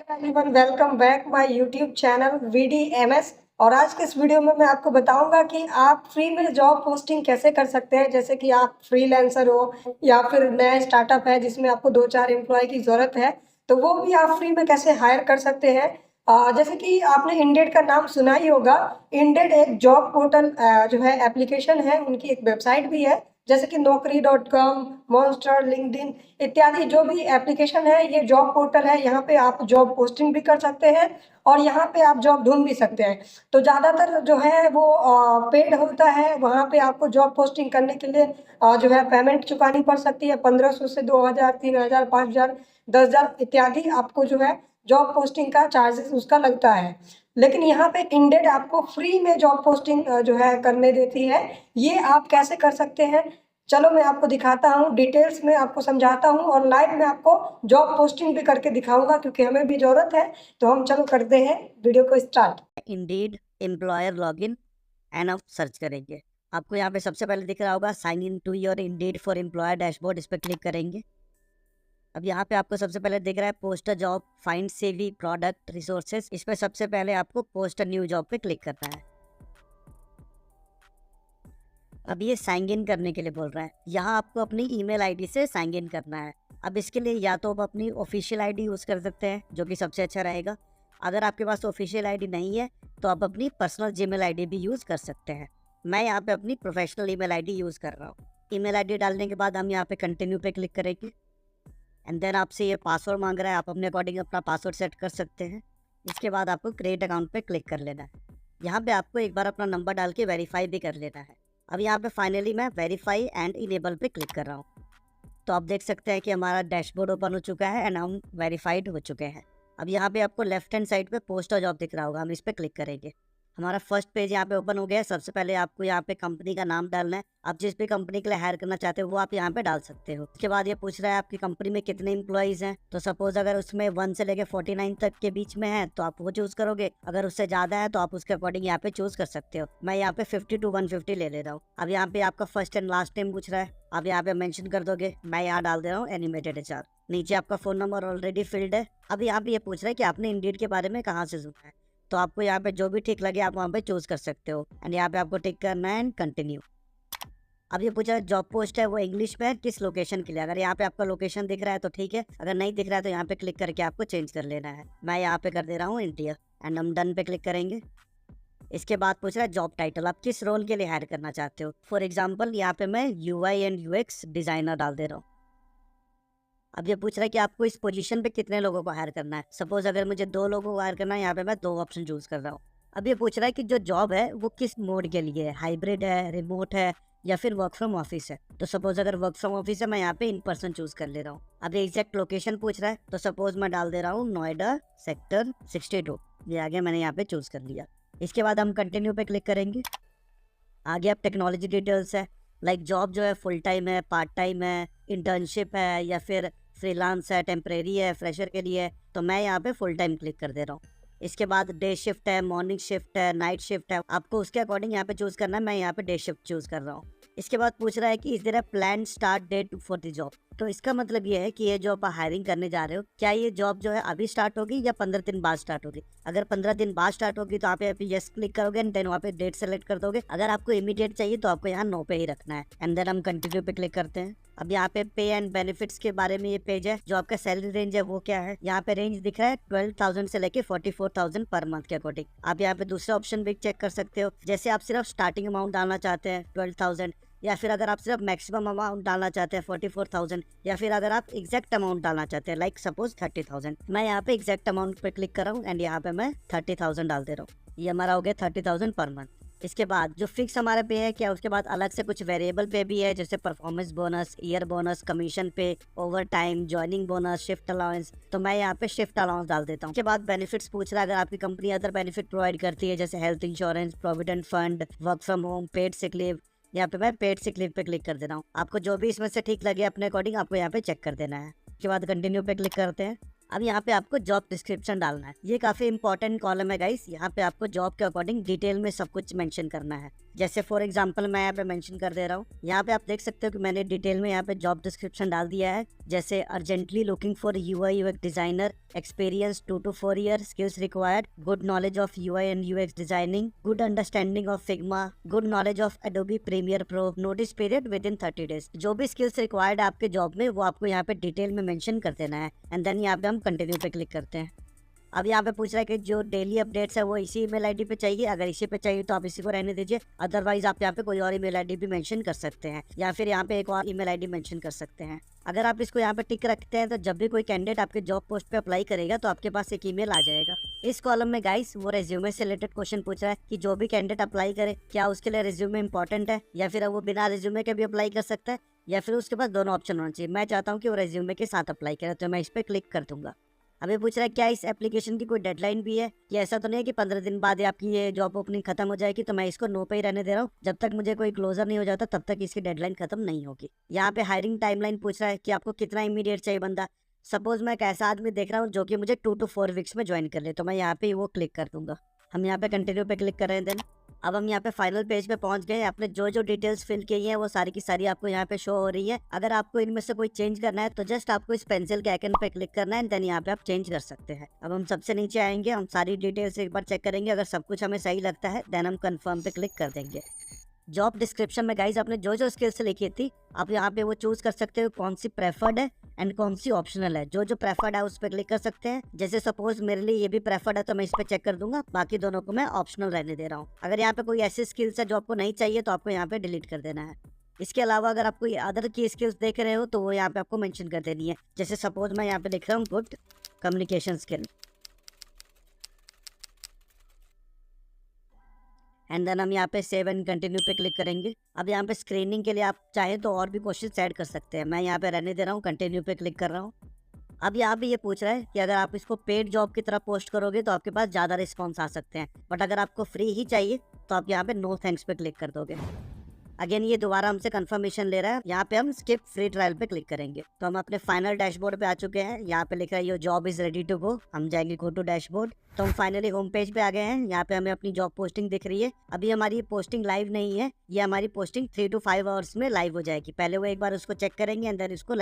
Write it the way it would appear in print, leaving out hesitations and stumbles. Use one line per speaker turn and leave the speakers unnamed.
Everyone, welcome back my YouTube channel VDMS। और आज के इस वीडियो में मैं आपको बताऊंगा कि आप फ्री में जॉब पोस्टिंग कैसे कर सकते हैं। जैसे कि आप फ्रीलांसर हो या फिर नया स्टार्टअप है जिसमें आपको 2-4 एम्प्लॉय की ज़रूरत है, तो वो भी आप फ्री में कैसे हायर कर सकते हैं। जैसे कि आपने इंडेड का नाम सुना ही होगा। इंडेड एक जॉब पोर्टल जो है एप्लीकेशन है, उनकी एक वेबसाइट भी है। जैसे कि Naukri.com, मॉन्स्टर, लिंक्डइन इत्यादि जो भी एप्लीकेशन है, ये जॉब पोर्टल है। यहाँ पे आप जॉब पोस्टिंग भी कर सकते हैं और यहाँ पे आप जॉब ढूंढ भी सकते हैं। तो ज़्यादातर जो है वो पेड होता है। वहाँ पे आपको जॉब पोस्टिंग करने के लिए जो है पेमेंट चुकानी पड़ सकती है। 1500 से 2000, 3000, 5000, 10,000 इत्यादि आपको जो है जॉब पोस्टिंग का चार्जेस उसका लगता है। लेकिन यहाँ पे इंडेड आपको फ्री में जॉब पोस्टिंग जो है करने देती है। ये आप कैसे कर सकते हैं, चलो मैं आपको दिखाता हूँ, डिटेल्स में आपको समझाता हूँ और लाइव में आपको जॉब पोस्टिंग भी करके दिखाऊंगा, क्योंकि हमें भी ज़रूरत है। तो हम चलो करते हैं वीडियो को start.
Indeed employer login and आप सर्च करेंगे। आपको यहाँ पे सबसे पहले दिख रहा होगा sign in to your Indeed for employer dashboard, इस पर क्लिक करेंगे। अब यहाँ पे आपको सबसे पहले दिख रहा है post a job, find CV, product, resources. इस पर सबसे पहले आपको पोस्ट अ न्यू जॉब पे क्लिक करना है। अब ये साइन इन करने के लिए बोल रहा है। यहाँ आपको अपनी ईमेल आईडी से साइन इन करना है। अब इसके लिए या तो आप अपनी ऑफिशियल आईडी यूज़ कर सकते हैं, जो कि सबसे अच्छा रहेगा। अगर आपके पास ऑफिशियल आईडी नहीं है तो आप अपनी पर्सनल जीमेल आईडी भी यूज़ कर सकते हैं। मैं यहाँ पे अपनी प्रोफेशनल ईमेल आईडी यूज़ कर रहा हूँ। ईमेल आईडी डालने के बाद हम यहाँ पे कंटिन्यू पे क्लिक करेंगे एंड देन आपसे ये पासवर्ड मांग रहा है। आप अपने अकॉर्डिंग अपना पासवर्ड सेट कर सकते हैं। इसके बाद आपको क्रिएट अकाउंट पे क्लिक कर लेना है। यहाँ पे आपको एक बार अपना नंबर डाल के वेरीफाई भी कर लेना है। अब यहाँ पे फाइनली मैं वेरीफाई एंड इनेबल पे क्लिक कर रहा हूँ। तो आप देख सकते हैं कि हमारा डैशबोर्ड ओपन हो चुका है एंड हम वेरीफाइड हो चुके हैं। अब यहाँ पे आपको लेफ्ट हैंड साइड पे पोस्ट और जॉब दिख रहा होगा, हम इस पर क्लिक करेंगे। हमारा फर्स्ट पेज यहाँ पे ओपन हो गया है। सबसे पहले आपको यहाँ पे कंपनी का नाम डालना है। आप जिस भी कंपनी के लिए हायर करना चाहते हो वो आप यहाँ पे डाल सकते हो। उसके बाद ये पूछ रहा है आपकी कंपनी में कितने एम्प्लॉइज हैं। तो सपोज अगर उसमें 1 से लेके 49 तक के बीच में है तो आप वो चूज करोगे। अगर उससे ज्यादा है तो आप उसके अकॉर्डिंग यहाँ पे चूज कर सकते हो। मैं यहाँ पे 50 to 150 ले ले रहा हूँ। अब यहाँ पे आपका फर्स्ट एंड लास्ट नेम पूछ रहा है, आप यहाँ पे मेंशन कर दोगे। मैं यहाँ डाल दे रहा हूँ एनिमेटेड HR। नीचे आपका फोन नंबर ऑलरेडी फिल्ड है। अब यहाँ पे ये पूछ रहा है कि आपने इंडीड के बारे में कहाँ से सुना है। तो आपको यहाँ पे जो भी ठीक लगे आप वहाँ पे चूज कर सकते हो एंड यहाँ पे आपको टिक करना है एंड कंटिन्यू। अब ये पूछा जॉब पोस्ट है वो इंग्लिश में है, किस लोकेशन के लिए। अगर यहाँ पे आपका लोकेशन दिख रहा है तो ठीक है, अगर नहीं दिख रहा है तो यहाँ पे क्लिक करके आपको चेंज कर लेना है। मैं यहाँ पे कर दे रहा हूँ इंडिया एंड हम डन पे क्लिक करेंगे। इसके बाद पूछ रहा है जॉब टाइटल, आप किस रोल के लिए हायर करना चाहते हो। फॉर एग्जाम्पल यहाँ पे मैं UI एंड UX डिजाइनर डाल दे रहा हूँ। अब ये पूछ रहा है कि आपको इस पोजीशन पे कितने लोगों को हायर करना है। सपोज अगर मुझे 2 लोगों को हायर करना है, यहाँ पे मैं 2 ऑप्शन चूज कर रहा हूँ। अब ये पूछ रहा है कि जो जॉब है वो किस मोड के लिए है, हाइब्रिड है, रिमोट है या फिर वर्क फ्रॉम ऑफिस है। तो सपोज अगर वर्क फ्रॉम ऑफिस है मैं यहाँ पे इन पर्सन चूज कर ले रहा हूँ। अब ये एग्जैक्ट लोकेशन पूछ रहा है तो सपोज मैं डाल दे रहा हूँ नोएडा सेक्टर 62। ये आगे मैंने यहाँ पे चूज कर लिया। इसके बाद हम कंटिन्यू पे क्लिक करेंगे। आगे आप टेक्नोलॉजी डिटेल्स है, लाइक जॉब जो है फुल टाइम है, पार्ट टाइम है, इंटर्नशिप है या फिर फ्रीलांस है, टेम्परेरी है, फ्रेशर के लिए है। तो मैं यहाँ पे फुल टाइम क्लिक कर दे रहा हूँ। इसके बाद डे शिफ्ट है, मॉर्निंग शिफ्ट है, नाइट शिफ्ट है, आपको उसके अकॉर्डिंग यहाँ पे चूज करना है। मैं यहाँ पे डे शिफ्ट चूज कर रहा हूँ। इसके बाद पूछ रहा है कि is there a plan start date for the job. तो इसका मतलब ये है कि ये जो आप हायरिंग करने जा रहे हो, क्या ये जॉब जो है अभी स्टार्ट होगी या 15 दिन बाद स्टार्ट होगी। अगर 15 दिन बाद स्टार्ट होगी तो आप यहाँ पे यस क्लिक करोगे एंड देन वहाँ पे डेट सेलेक्ट कर दोगे। अगर आपको इमीडिएट चाहिए तो आपको यहाँ नो पे ही रखना है एंड देन हम कंटिन्यू पे क्लिक करते हैं। अब यहाँ पे पे एंड बेनिफिट्स के बारे में ये पेज है। जो आपका सैलरी रेंज है वो क्या है, यहाँ पे रेंज दिख रहा है 12,000 से लेके 44,000 पर मंथ के अकॉर्डिंग। आप यहाँ पे दूसरा ऑप्शन भी चेक कर सकते हो। जैसे आप सिर्फ स्टार्टिंग अमाउंट डालना चाहते हैं 12,000, या फिर अगर आप सिर्फ मैक्सिमम अमाउंट डालना चाहते हैं 44,000, या फिर अगर आप एग्जैक्ट अमाउंट डालना चाहते हैं लाइक सपोज 30,000। मैं यहाँ पे एग्जैक्ट अमाउंट पे क्लिक कर रहा हूँ एंड यहाँ पे मैं 30,000 डाल दे रहा हूँ। ये हमारा हो गया 30,000 पर मंथ। इसके बाद जो फिक्स हमारे पे है क्या, उसके बाद अलग से कुछ वेरिएबल पे भी है, जैसे performance bonus, year bonus, commission pay, overtime, joining bonus, shift allowance. तो मैं यहाँ पे शिफ्ट अलाउंस डाल देता हूँ। उसके बाद बेनिफिट्स पूछ रहा है, अगर आपकी कंपनी अदर बेनिफिट प्रोवाइड करती है जैसे health insurance, provident fund, work from home, paid sick leave. यहाँ पे मैं पेड सिक लीव पे क्लिक कर दे रहा हूँ। आपको जो भी इसमें से ठीक लगे अपने अकॉर्डिंग आपको यहाँ पे चेक कर देना है। उसके बाद कंटिन्यू पे क्लिक करते हैं। अब यहाँ पे आपको जॉब डिस्क्रिप्शन डालना है। ये काफी इंपॉर्टेंट कॉलम है गाइस। यहाँ पे आपको जॉब के अकॉर्डिंग डिटेल में सब कुछ मेंशन करना है। जैसे फॉर एग्जांपल मैं यहाँ पे मेंशन कर दे रहा हूँ। यहाँ पे आप देख सकते हो कि मैंने डिटेल में यहाँ पे जॉब डिस्क्रिप्शन डाल दिया है, जैसे urgently looking for UI UX designer, experience 2 to 4 year, skills required, good knowledge of UI and UX designing, good understanding of Figma, good knowledge of Adobe Premiere Pro, notice period within 30 days. जो भी skills required है आपके job में वो आपको यहाँ पे detail में मेंशन कर देना है, एंड देन यहाँ पे हम कंटिन्यू पे क्लिक करते हैं। अब यहाँ पे पूछ रहा है कि जो डेली अपडेट्स है वो इसी ईमेल आईडी पे चाहिए। अगर इसी पे चाहिए तो आप इसी को रहने दीजिए, अदरवाइज आप यहाँ पे कोई और ईमेल आईडी भी मेंशन कर सकते हैं, या फिर यहाँ पे एक और ईमेल आईडी मेंशन कर सकते हैं। अगर आप इसको यहाँ पे टिक रखते हैं तो जब भी कोई कैंडिडेट आपके जॉब पोस्ट पे अप्लाई करेगा तो आपके पास एक ईमेल आ जाएगा। इस कॉलम में गाइस वो रेज्यूमे से रिलेटेड क्वेश्चन पूछ रहा है कि जो भी कैंडिडेट अप्लाई करे क्या उसके लिए रेज्यूमे इंपॉर्टेंट है, या फिर वो बिना रेज्यूमे के भी अप्लाई कर सकता है, या फिर उसके पास दोनों ऑप्शन होना चाहिए। मैं चाहता हूँ कि वो रेज्यूमे के साथ अप्लाई करे, तो मैं इस पर क्लिक कर दूंगा। अभी पूछ रहा है क्या इस एप्लीकेशन की कोई डेडलाइन भी है, कि ऐसा तो नहीं है कि 15 दिन बाद आपकी ये जॉब ओपनिंग खत्म हो जाएगी। तो मैं इसको नो पे ही रहने दे रहा हूँ, जब तक मुझे कोई क्लोजर नहीं हो जाता तब तक इसकी डेडलाइन खत्म नहीं होगी। यहाँ पे हायरिंग टाइमलाइन पूछ रहा है कि आपको कितना इमीडिएट चाहिए बंदा। सपोज मैं एक ऐसा आदमी देख रहा हूँ जो कि मुझे 2 to 4 वीक्स में ज्वाइन कर ले, तो मैं यहाँ पे वो क्लिक कर दूंगा। हम यहाँ पे कंटिन्यू पे क्लिक कर रहे हैं। देन अब हम यहाँ पे फाइनल पेज पे पहुंच गए। आपने जो जो डिटेल्स फिल की हैं वो सारी की सारी आपको यहाँ पे शो हो रही है। अगर आपको इनमें से कोई चेंज करना है तो जस्ट आपको इस पेंसिल के आइकन पे क्लिक करना है, देन यहाँ पे आप चेंज कर सकते हैं। अब हम सबसे नीचे आएंगे, हम सारी डिटेल्स एक बार चेक करेंगे। अगर सब कुछ हमें सही लगता है देन हम कंफर्म पे क्लिक कर देंगे। जॉब डिस्क्रिप्शन में गाइज आपने जो जो स्किल्स लिखी थी आप यहाँ पे वो चूज कर सकते हो कौन सी प्रेफर्ड है एंड कौन सी ऑप्शनल है। जो जो प्रेफर्ड है उस पर क्लिक कर सकते हैं। जैसे सपोज मेरे लिए ये भी प्रेफर्ड है तो मैं इस पे चेक कर दूंगा, बाकी दोनों को मैं ऑप्शनल रहने दे रहा हूँ। अगर यहाँ पे कोई ऐसी स्किल्स है जो आपको नहीं चाहिए तो आपको यहाँ पे डिलीट कर देना है। इसके अलावा अगर आप कोई अदर की स्किल्स देख रहे हो तो वो यहाँ पे आपको मेंशन कर देनी है। जैसे सपोज मैं यहाँ पे लिख रहा हूँ good communication skill, and then हम यहाँ पे सेव एंड कंटिन्यू पे क्लिक करेंगे। अब यहाँ पे स्क्रीनिंग के लिए आप चाहें तो और भी क्वेश्चन ऐड कर सकते हैं। मैं यहाँ पे रहने दे रहा हूँ, कंटिन्यू पे क्लिक कर रहा हूँ। अब यहाँ पे ये पूछ रहा है कि अगर आप इसको पेड जॉब की तरह पोस्ट करोगे तो आपके पास ज़्यादा रिस्पॉन्स आ सकते हैं, बट अगर आपको फ्री ही चाहिए तो आप यहाँ पे नो थैंक्स पे क्लिक कर दोगे। अगेन ये दोबारा हमसे कंफर्मेशन ले रहा है। यहाँ पे हम स्किप फ्री ट्रायल पे क्लिक करेंगे। तो हम अपने फाइनल डैशबोर्ड पे आ चुके हैं। यहाँ पे लिखा है your job is ready to go. हम जाएंगे गो टू डैशबोर्ड। तो हम फाइनली होम पेज पे आ गए हैं। यहाँ पे हमें अपनी जॉब पोस्टिंग दिख रही है। अभी हमारी पोस्टिंग लाइव नहीं है, ये हमारी पोस्टिंग 3 to 5 आवर्स में लाइव हो जाएगी। पहले वो एक बार उसको चेक करेंगे एंड देन इसको